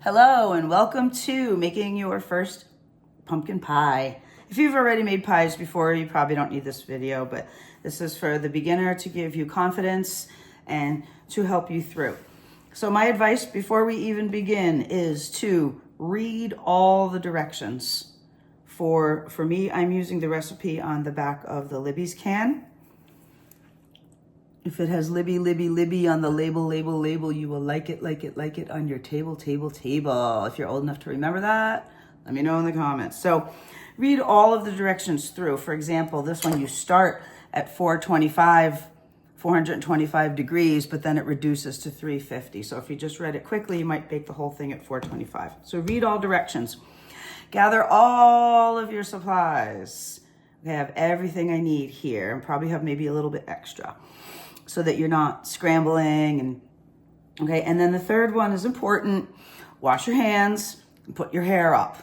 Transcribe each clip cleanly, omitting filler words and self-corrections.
Hello and welcome to making your first pumpkin pie. If you've already made pies before, you probably don't need this video, but this is for the beginner to give you confidence and to help you through. So my advice before we even begin is to read all the directions. For me, I'm using the recipe on the back of the Libby's can. If it has Libby on the label, you will like it on your table. If you're old enough to remember that, let me know in the comments. So read all of the directions through. For example, this one you start at 425 degrees, but then it reduces to 350. So if you just read it quickly, you might bake the whole thing at 425. So read all directions. Gather all of your supplies. I have everything I need here and probably have maybe a little bit extra, so that you're not scrambling. And then the third one is important. Wash your hands and put your hair up.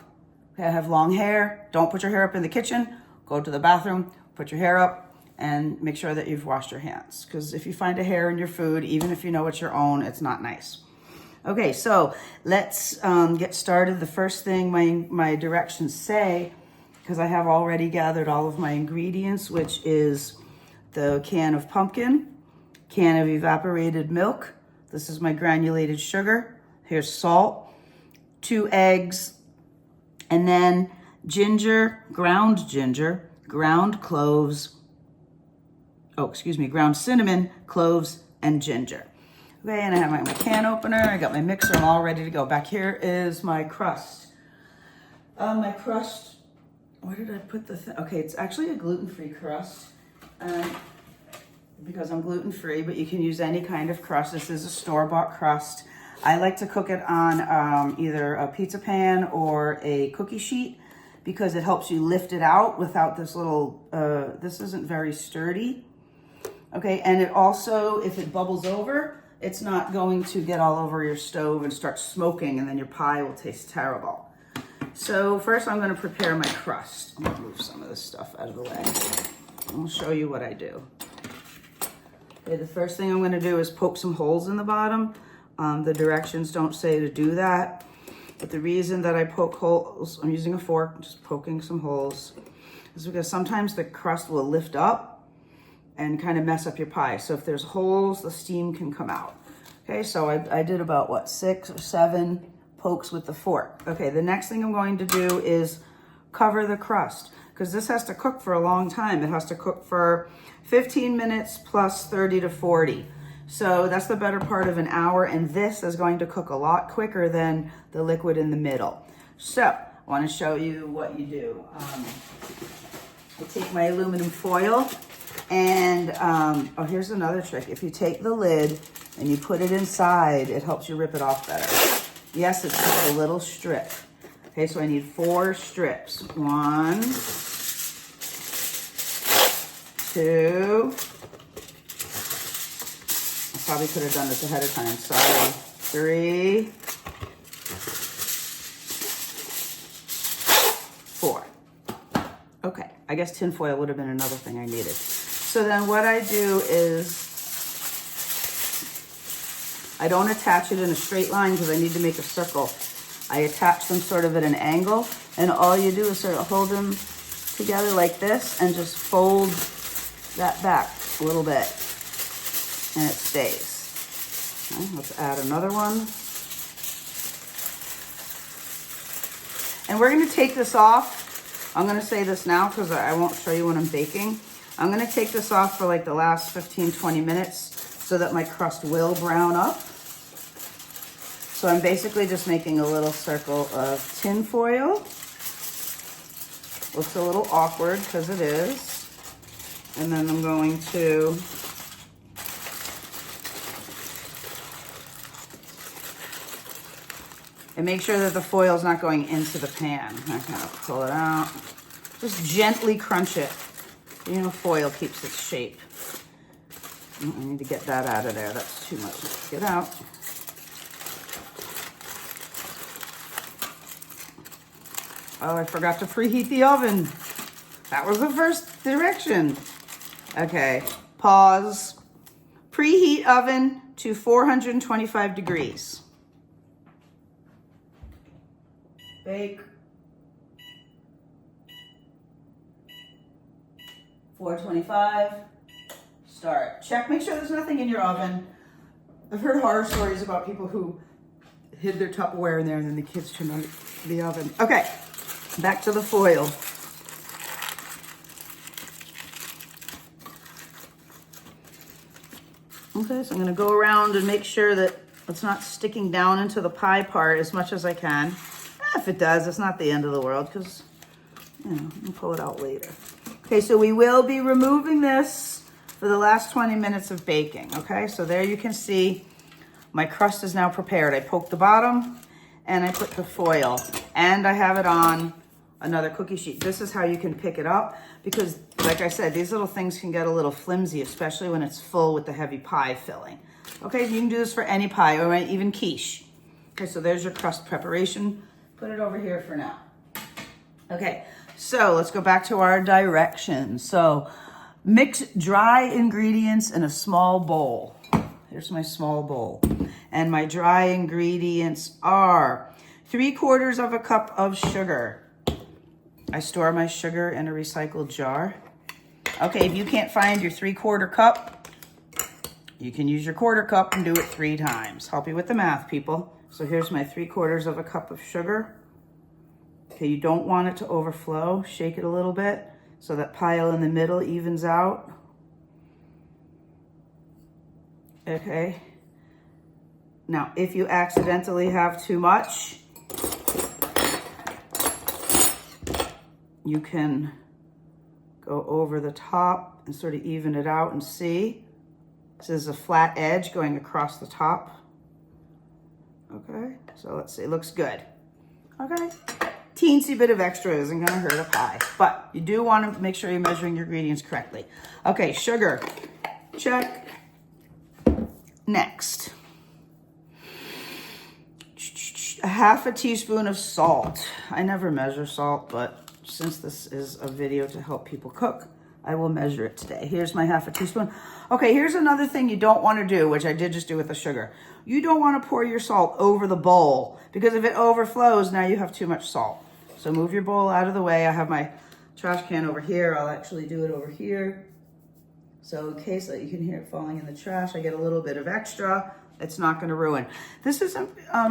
Okay, I have long hair. Don't put your hair up in the kitchen. Go to the bathroom, put your hair up, and make sure that you've washed your hands. Because if you find a hair in your food, even if you know it's your own, it's not nice. Okay, so let's get started. The first thing my directions say, because I have already gathered all of my ingredients, which is the can of pumpkin, can of evaporated milk. This is my granulated sugar. Here's salt, 2 eggs, and then ginger, ground cloves, ground cinnamon, cloves, and ginger. Okay, and I have my can opener. I got my mixer. I'm all ready to go. Back here is my crust. My crust, where did I put the thing? Okay, it's actually a gluten-free crust. Because I'm gluten-free, but you can use any kind of crust. This is a store-bought crust. I like to cook it on either a pizza pan or a cookie sheet because it helps you lift it out without this little, this isn't very sturdy. Okay, and it also, if it bubbles over, it's not going to get all over your stove and start smoking, and then your pie will taste terrible. So first I'm gonna prepare my crust. I'm gonna move some of this stuff out of the way. I'll show you what I do. Okay, the first thing I'm going to do is poke some holes in the bottom. The directions don't say to do that, but the reason that I poke holes, I'm using a fork, just poking some holes, is because sometimes the crust will lift up and kind of mess up your pie. So if there's holes, the steam can come out. Okay, so I did about, 6 or 7 pokes with the fork. Okay, the next thing I'm going to do is cover the crust, because this has to cook for a long time. It has to cook for 15 minutes plus 30 to 40. So that's the better part of an hour, and this is going to cook a lot quicker than the liquid in the middle. So I want to show you what you do. I take my aluminum foil, and here's another trick. If you take the lid and you put it inside, it helps you rip it off better. Yes, it's just a little strip. Okay, so I need 4 strips. 1, 2, I probably could have done this ahead of time, sorry. 3, 4. Okay, I guess tin foil would have been another thing I needed. So then what I do is, I don't attach it in a straight line because I need to make a circle. I attach them sort of at an angle, and all you do is sort of hold them together like this and just fold that back a little bit, and it stays. Okay, let's add another one. And we're gonna take this off. I'm gonna say this now because I won't show you when I'm baking. I'm gonna take this off for like the last 15-20 minutes so that my crust will brown up. So I'm basically just making a little circle of tin foil. Looks a little awkward because it is. And then I'm going to make sure that the foil is not going into the pan. I kind of pull it out. Just gently crunch it. You know, foil keeps its shape. I need to get that out of there. That's too much to get out. Oh, I forgot to preheat the oven. That was the first direction. Okay, pause. Preheat oven to 425 degrees. bake. 425, start. Check, make sure there's nothing in your oven. I've heard horror stories about people who hid their Tupperware in there and then the kids turned on the oven. Okay, back to the foil. Okay, so I'm gonna go around and make sure that it's not sticking down into the pie part as much as I can. If it does, it's not the end of the world because, you know, I'll pull it out later. Okay, so we will be removing this for the last 20 minutes of baking, okay? So there you can see my crust is now prepared. I poked the bottom and I put the foil and I have it on another cookie sheet. This is how you can pick it up because, like I said, these little things can get a little flimsy, especially when it's full with the heavy pie filling. Okay, you can do this for any pie or even quiche. Okay, so there's your crust preparation. Put it over here for now. Okay, so let's go back to our directions. So mix dry ingredients in a small bowl. Here's my small bowl. And my dry ingredients are 3/4 of a cup of sugar. I store my sugar in a recycled jar. Okay, if you can't find your 3/4 cup, you can use your 1/4 cup and do it 3 times. Help you with the math, people. So here's my 3/4 of a cup of sugar. Okay, you don't want it to overflow. Shake it a little bit so that pile in the middle evens out. Okay. Now, if you accidentally have too much, you can go over the top and sort of even it out and see. This is a flat edge going across the top. Okay, so let's see, it looks good. Okay. Teensy bit of extra isn't gonna hurt a pie, but you do want to make sure you're measuring your ingredients correctly. Okay, sugar, check. Next, 1/2 teaspoon of salt. I never measure salt, but since this is a video to help people cook, I will measure it today. Here's my 1/2 teaspoon. Okay, here's another thing you don't want to do, which I did just do with the sugar. You don't want to pour your salt over the bowl because if it overflows, now you have too much salt. So move your bowl out of the way. I have my trash can over here. I'll actually do it over here. So in case that you can hear it falling in the trash, I get a little bit of extra. It's not going to ruin. This is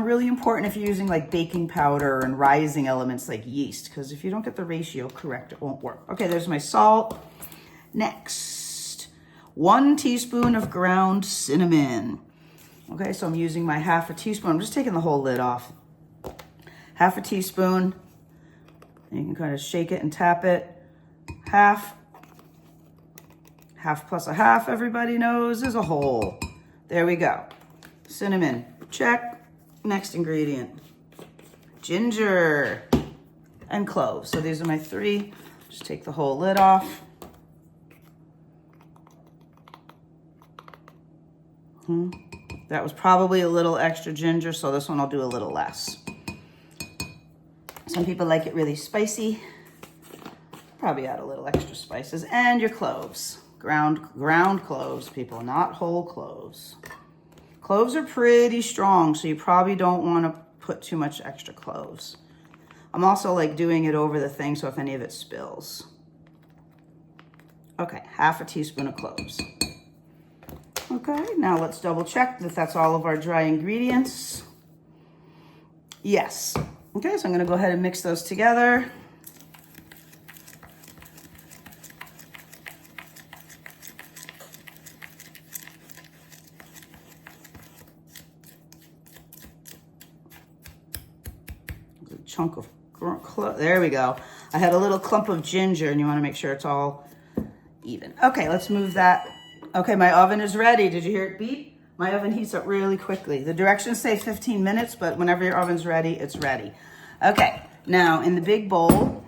really important if you're using like baking powder and rising elements like yeast, because if you don't get the ratio correct, it won't work. Okay, there's my salt. Next, 1 teaspoon of ground cinnamon. Okay, so I'm using my 1/2 teaspoon. I'm just taking the whole lid off. 1/2 teaspoon. And you can kind of shake it and tap it. 1/2 plus a 1/2, everybody knows, is a whole. There we go. Cinnamon, check. Next ingredient, ginger and cloves. So these are my 3. Just take the whole lid off. That was probably a little extra ginger, so this one I'll do a little less. Some people like it really spicy. Probably add a little extra spices. And your cloves. Ground cloves, people, not whole cloves. Cloves are pretty strong, so you probably don't want to put too much extra cloves. I'm also like doing it over the thing, so if any of it spills. Okay, 1/2 teaspoon of cloves. Okay, now let's double check that that's all of our dry ingredients. Yes. Okay, so I'm gonna go ahead and mix those together. There's a chunk of, there we go. I had a little clump of ginger and you wanna make sure it's all even. Okay, let's move that. Okay, my oven is ready. Did you hear it beep? My oven heats up really quickly. The directions say 15 minutes, but whenever your oven's ready, it's ready. Okay, now in the big bowl,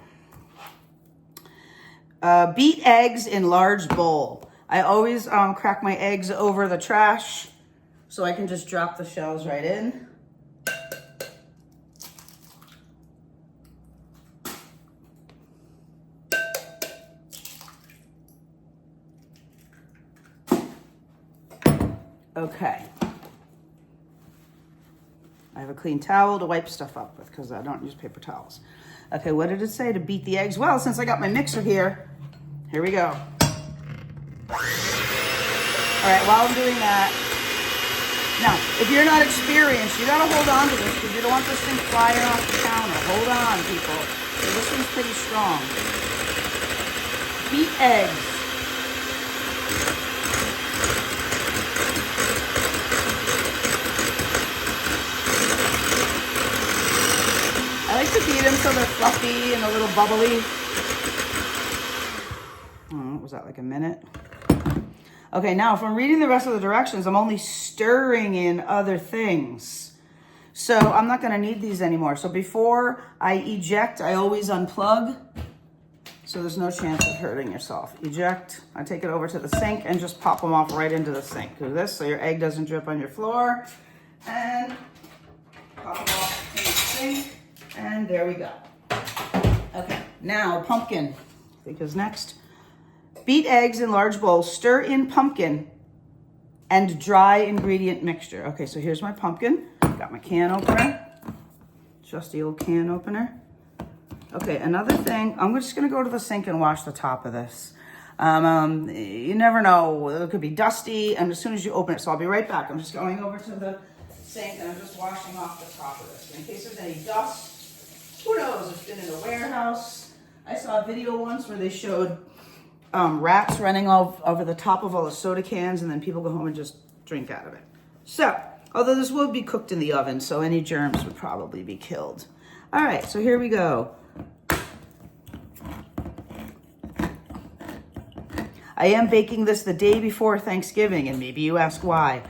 beat eggs in large bowl. I always crack my eggs over the trash so I can just drop the shells right in. Okay. I have a clean towel to wipe stuff up with because I don't use paper towels. Okay, what did it say to beat the eggs? Well, since I got my mixer here we go. All right, while I'm doing that, now, if you're not experienced, you gotta hold on to this because you don't want this thing flying off the counter. Hold on, people. So this one's pretty strong. Beat eggs. I like to beat them so they're fluffy and a little bubbly. What was that, like a minute? Okay, now if I'm reading the rest of the directions, I'm only stirring in other things. So I'm not gonna need these anymore. So before I eject, I always unplug. So there's no chance of hurting yourself. Eject, I take it over to the sink and just pop them off right into the sink. Do this so your egg doesn't drip on your floor. And pop them off in the sink. And there we go. Okay, now pumpkin, I think is next. Beat eggs in large bowls, stir in pumpkin and dry ingredient mixture. Okay, so here's my pumpkin. Got my can opener, trusty old can opener. Okay, another thing, I'm just gonna go to the sink and wash the top of this. You never know, it could be dusty, and as soon as you open it, so I'll be right back. I'm just going over to the sink and I'm just washing off the top of this. In case there's any dust, who knows, it's been in a warehouse. I saw a video once where they showed rats running over the top of all the soda cans, and then people go home and just drink out of it. So, although this will be cooked in the oven, so any germs would probably be killed. All right, so here we go. I am baking this the day before Thanksgiving, and maybe you ask why.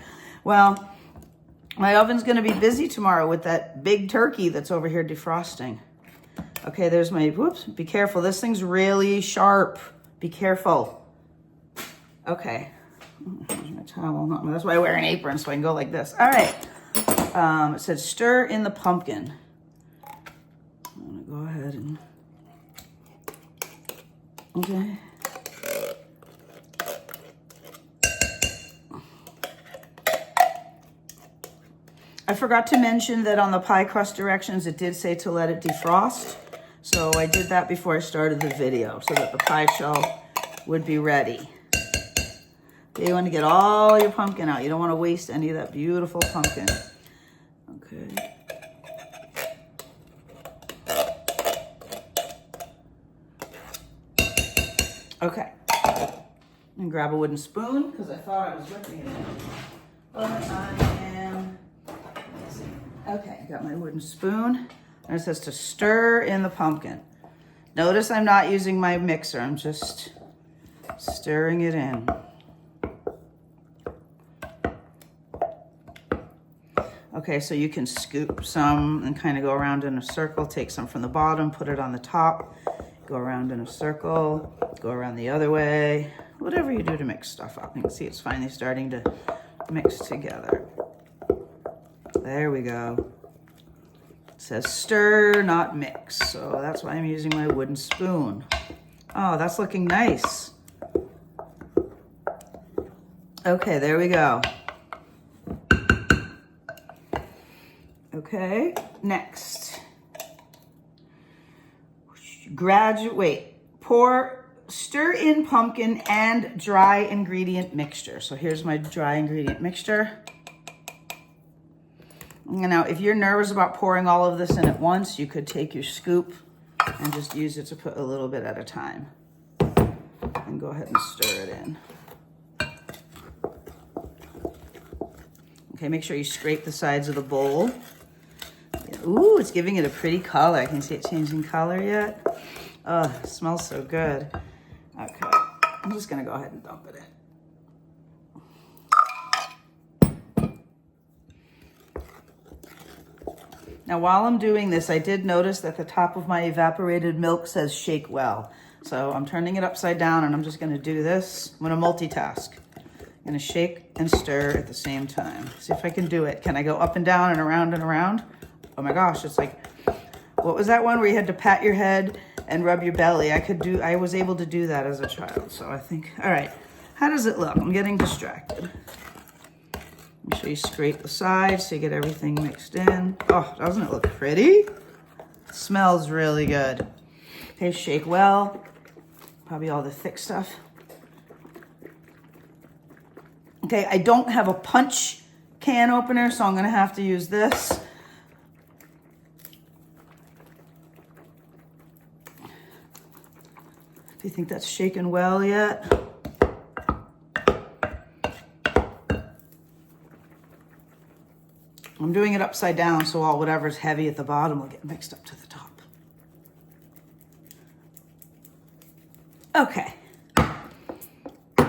Well, my oven's gonna be busy tomorrow with that big turkey that's over here defrosting. Okay, there's my, whoops, be careful. This thing's really sharp. Be careful. Okay. Here's my towel. That's why I wear an apron, so I can go like this. All right. It said stir in the pumpkin. I'm gonna go ahead and, okay. I forgot to mention that on the pie crust directions, it did say to let it defrost. So I did that before I started the video so that the pie shell would be ready. Okay, you want to get all your pumpkin out. You don't want to waste any of that beautiful pumpkin. Okay. Okay. And grab a wooden spoon because I thought I was whipping it. But I am. Okay, got my wooden spoon. And it says to stir in the pumpkin. Notice I'm not using my mixer. I'm just stirring it in. Okay, so you can scoop some and kind of go around in a circle. Take some from the bottom, put it on the top. Go around in a circle. Go around the other way. Whatever you do to mix stuff up. You can see it's finally starting to mix together. There we go. It says stir, not mix. So that's why I'm using my wooden spoon. Oh, that's looking nice. Okay, there we go. Okay, next. Stir in pumpkin and dry ingredient mixture. So here's my dry ingredient mixture. Now, if you're nervous about pouring all of this in at once, you could take your scoop and just use it to put a little bit at a time. And go ahead and stir it in. Okay, make sure you scrape the sides of the bowl. Ooh, it's giving it a pretty color. I can see it changing color yet. Oh, it smells so good. Okay, I'm just gonna go ahead and dump it in. Now, while I'm doing this, I did notice that the top of my evaporated milk says shake well. So I'm turning it upside down and I'm just gonna do this. I'm gonna multitask. I'm gonna shake and stir at the same time. See if I can do it. Can I go up and down and around and around? Oh my gosh, it's like, what was that one where you had to pat your head and rub your belly? I was able to do that as a child. So I think, all right, how does it look? I'm getting distracted. Make sure you scrape the sides so you get everything mixed in. Oh, doesn't it look pretty? It smells really good. Okay, shake well. Probably all the thick stuff. Okay, I don't have a punch can opener, so I'm gonna have to use this. Do you think that's shaken well yet? I'm doing it upside down so all whatever's heavy at the bottom will get mixed up to the top. Okay.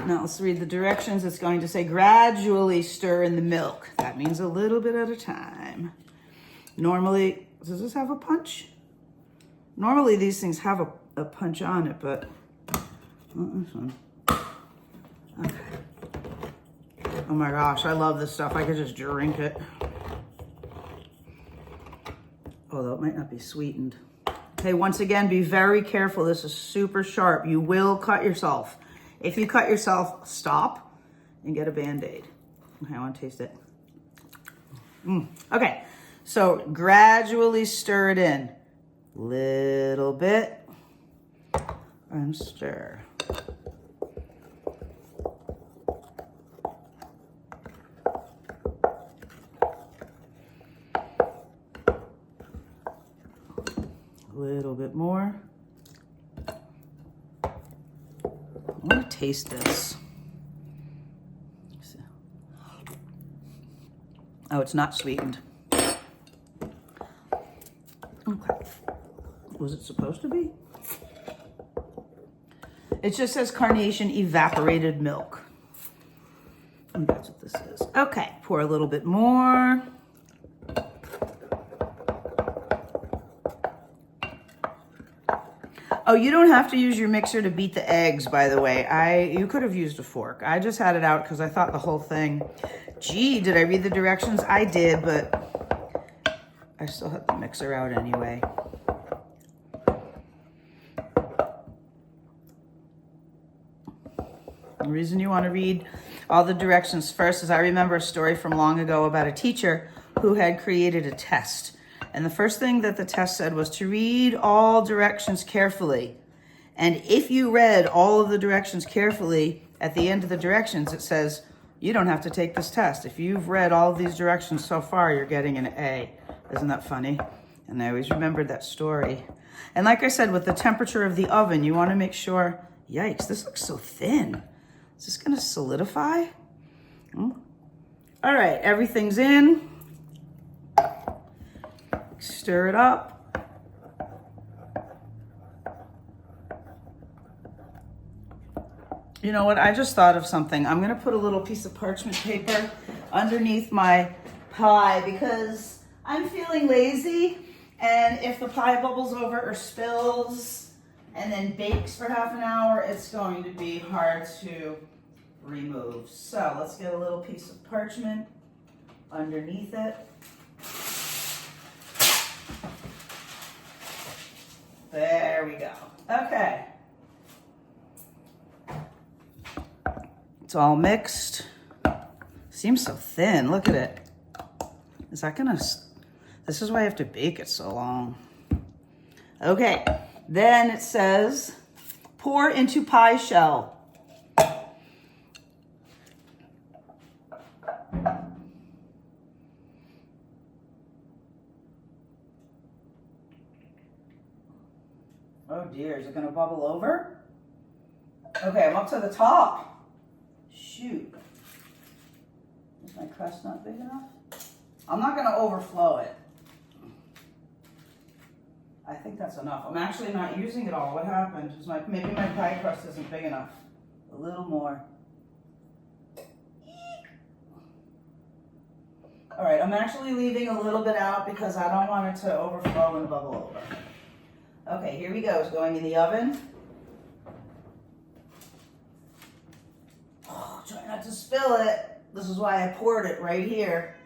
Now let's read the directions. It's going to say gradually stir in the milk. That means a little bit at a time. Normally, does this have a punch? Normally these things have a punch on it, but not this one. Okay. Oh my gosh, I love this stuff. I could just drink it. Although it might not be sweetened. Okay, once again, be very careful. This is super sharp. You will cut yourself. If you cut yourself, stop and get a Band-Aid. Okay, I want to taste it. Okay, so gradually stir it in. Little bit and stir. A little bit more. I want to taste this. Oh, it's not sweetened. Okay. Was it supposed to be? It just says Carnation evaporated milk. And that's what this is. Okay, pour a little bit more. Oh, you don't have to use your mixer to beat the eggs, by the way. You could have used a fork. I just had it out because I thought the whole thing, gee, did I read the directions? I did, but I still had the mixer out anyway. The reason you want to read all the directions first is I remember a story from long ago about a teacher who had created a test. And the first thing that the test said was to read all directions carefully. And if you read all of the directions carefully, at the end of the directions, it says, you don't have to take this test. If you've read all of these directions so far, you're getting an A. Isn't that funny? And I always remembered that story. And like I said, with the temperature of the oven, you want to make sure, yikes, this looks so thin. Is this going to solidify? All right, everything's in. Stir it up. You know what? I just thought of something. I'm going to put a little piece of parchment paper underneath my pie because I'm feeling lazy. And if the pie bubbles over or spills and then bakes for half an hour, it's going to be hard to remove. So let's get a little piece of parchment underneath it. There we go. Okay. It's all mixed. Seems so thin. Look at it. Is that gonna... This is why I have to bake it so long. Okay. Then it says, pour into pie shell. Oh dear, is it gonna bubble over? Okay, I'm up to the top. Shoot. Is my crust not big enough? I'm not gonna overflow it. I think that's enough. I'm actually not using it all. What happened? Is maybe my pie crust isn't big enough. A little more. All right, I'm actually leaving a little bit out because I don't want it to overflow and bubble over. Okay, here we go. It's going in the oven. Oh, try not to spill it. This is why I poured it right here.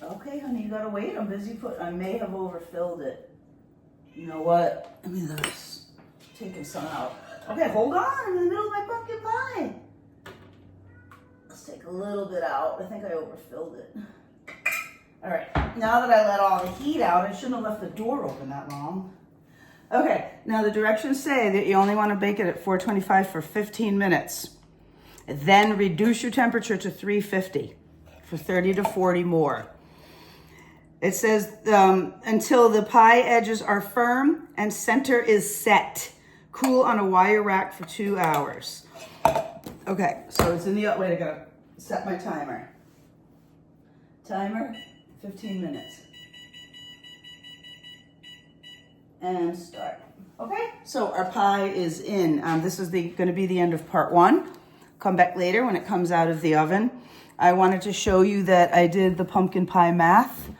Okay, honey, you gotta wait. I'm busy I may have overfilled it. You know what? Let me just taking some out. Okay, hold on. I'm in the middle of my pumpkin pie. take a little bit out. I think I overfilled it. All right, now that I let all the heat out, I shouldn't have left the door open that long. Okay, now the directions say that you only want to bake it at 425 for 15 minutes. Then reduce your temperature to 350 for 30 to 40 more. It says until the pie edges are firm and center is set. Cool on a wire rack for 2 hours. Okay, so it's in the, wait, I gotta set my timer. Timer, 15 minutes. And start. Okay, so our pie is in. This is going to be the end of part 1. Come back later when it comes out of the oven. I wanted to show you that I did the pumpkin pie math.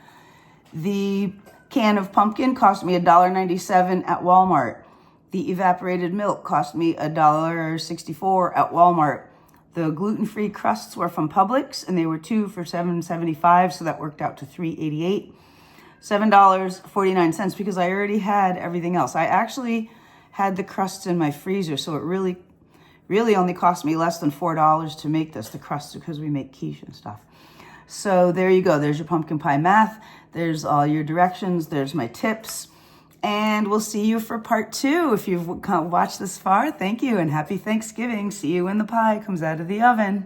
The can of pumpkin cost me $1.97 at Walmart. The evaporated milk cost me $1.64 at Walmart. The gluten-free crusts were from Publix, and they were 2 for $7.75, so that worked out to $3.88. $7.49 because I already had everything else. I actually had the crusts in my freezer, so it really only cost me less than $4 to make this, the crusts, because we make quiche and stuff. So there you go. There's your pumpkin pie math. There's all your directions. There's my tips. And we'll see you for part 2. If you've watched this far, thank you and happy Thanksgiving. See you when the pie comes out of the oven.